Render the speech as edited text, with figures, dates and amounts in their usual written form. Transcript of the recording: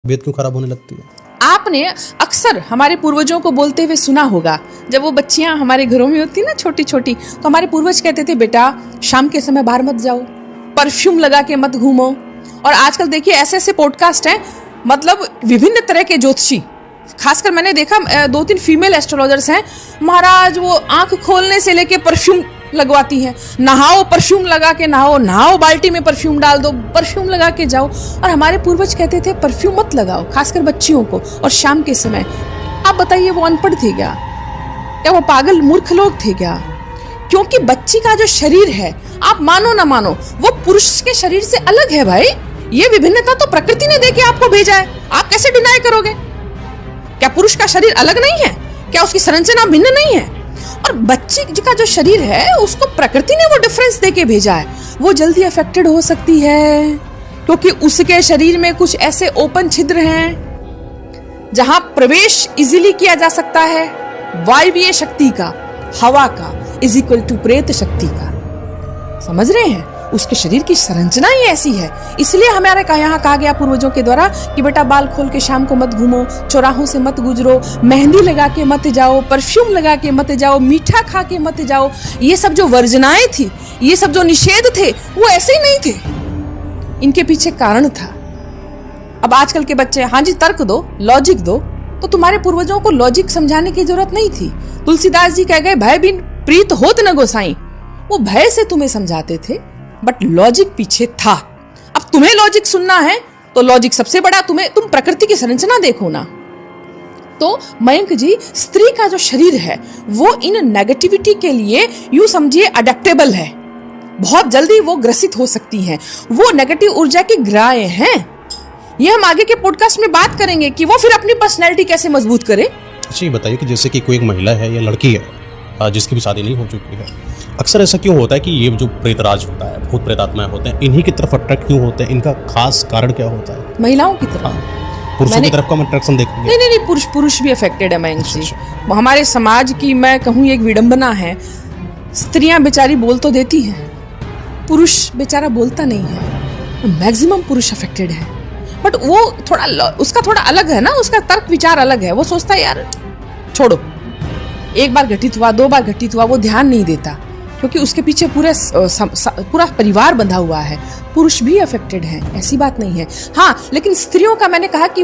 तबीयत क्यों खराब होने लगती है? आपने अक्सर हमारे पूर्वजों को बोलते हुए सुना होगा, जब वो बच्चियां हमारे घरों में होती ना छोटी छोटी, तो हमारे पूर्वज कहते थे बेटा शाम के समय बाहर मत जाओ, परफ्यूम लगा के मत घूमो। और आजकल देखिए ऐसे ऐसे पॉडकास्ट हैं, मतलब विभिन्न तरह के ज्योतिषी, खासकर मैंने देखा 2-3 फीमेल एस्ट्रोलॉजर्स हैं, महाराज वो आंख खोलने से लेके परफ्यूम लगवाती हैं, नहाओ परफ्यूम लगा के नहाओ, नहाओ बाल्टी में परफ्यूम डाल दो, परफ्यूम लगा के जाओ। और हमारे पूर्वज कहते थे परफ्यूम मत लगाओ, खासकर बच्चियों को, और शाम के समय। आप बताइए वो अनपढ़ थे क्या वो पागल मूर्ख लोग थे क्या? क्योंकि बच्ची का जो शरीर है, आप मानो ना मानो, वो पुरुष के शरीर से अलग है भाई। ये विभिन्नता तो प्रकृति ने देके आपको भेजा है, आप कैसे डिनाई करोगे? क्या पुरुष का शरीर अलग नहीं है? क्या उसकी संरचना भिन्न नहीं है? और बच्ची का जो शरीर है उसको प्रकृति ने वो डिफरेंस देके भेजा है। वो जल्दी अफेक्टेड हो सकती है क्योंकि उसके शरीर में कुछ ऐसे ओपन छिद्र हैं जहां प्रवेश इजीली किया जा सकता है। वायवीय शक्ति का, हवा का इज इक्वल टू प्रेत शक्ति का। समझ रहे हैं? उसके शरीर की संरचना ही ऐसी है। इसलिए हमारे यहाँ कहा गया पूर्वजों के द्वारा कि बेटा बाल खोल के शाम को मत घूमो, चौराहों से मत गुजरो, मेहंदी लगा के मत जाओ, परफ्यूम लगा के मत जाओ, मीठा खा के मत जाओ। ये सब जो वर्जनाएं थी, ये सब जो निषेध थे, वो ऐसे ही नहीं थे, इनके पीछे कारण था। अब आजकल के बच्चे हाँ जी तर्क दो, लॉजिक दो, तो तुम्हारे पूर्वजों को लॉजिक समझाने की जरूरत नहीं थी। तुलसीदास जी कह गए भय बिन प्रीत होत न गोसाई। वो भय से तुम्हें समझाते थे, बट लॉजिक पीछे था। अब तुम्हें लॉजिक सुनना है तो लॉजिक सबसे बड़ा, तुम प्रकृति की संरचना देखो ना। तो मयंक जी, स्त्री का जो शरीर है वो इन नेगेटिविटी के लिए यूं समझिए अडेप्टेबल है, बहुत जल्दी वो ग्रसित हो सकती हैं, वो नेगेटिव ऊर्जा की ग्राएं हैं। ये हम आगे के पॉडकास्ट में बात करेंगे कि वो फिर अपनी पर्सनैलिटी कैसे मजबूत करे। अच्छा ये बताइए कि जैसे कि कोई एक महिला है या लड़की है जिसकी भी शादी नहीं हो चुकी है, अक्सर ऐसा क्यों होता है कि ये जो प्रेतराज होता है, भूत प्रेतात्माएं होते हैं, इन्हीं की तरफ अट्रैक्ट क्यों होते हैं? इनका खास कारण क्या होता है? महिलाओं की तरफ, पुरुषों की तरफ कम अट्रैक्शन देखेंगे? नहीं, पुरुष भी अफेक्टेड है मयंक जी। हमारे समाज की मैं कहूँ एक विडंबना है, स्त्रियां बेचारी बोल तो देती हैं, पुरुष बेचारा बोलता नहीं है। मैक्सिमम पुरुष अफेक्टेड है, बट वो उसका थोड़ा अलग है ना, उसका तर्क विचार अलग है। वो सोचता है यार छोड़ो, एक बार घटित हुआ, 2 बार घटित हुआ, वो ध्यान नहीं देता क्योंकि उसके पीछे पूरा परिवार बंधा हुआ है। पुरुष भी अफेक्टेड है, ऐसी बात नहीं है। हाँ, लेकिन स्त्रियों का मैंने कहा कि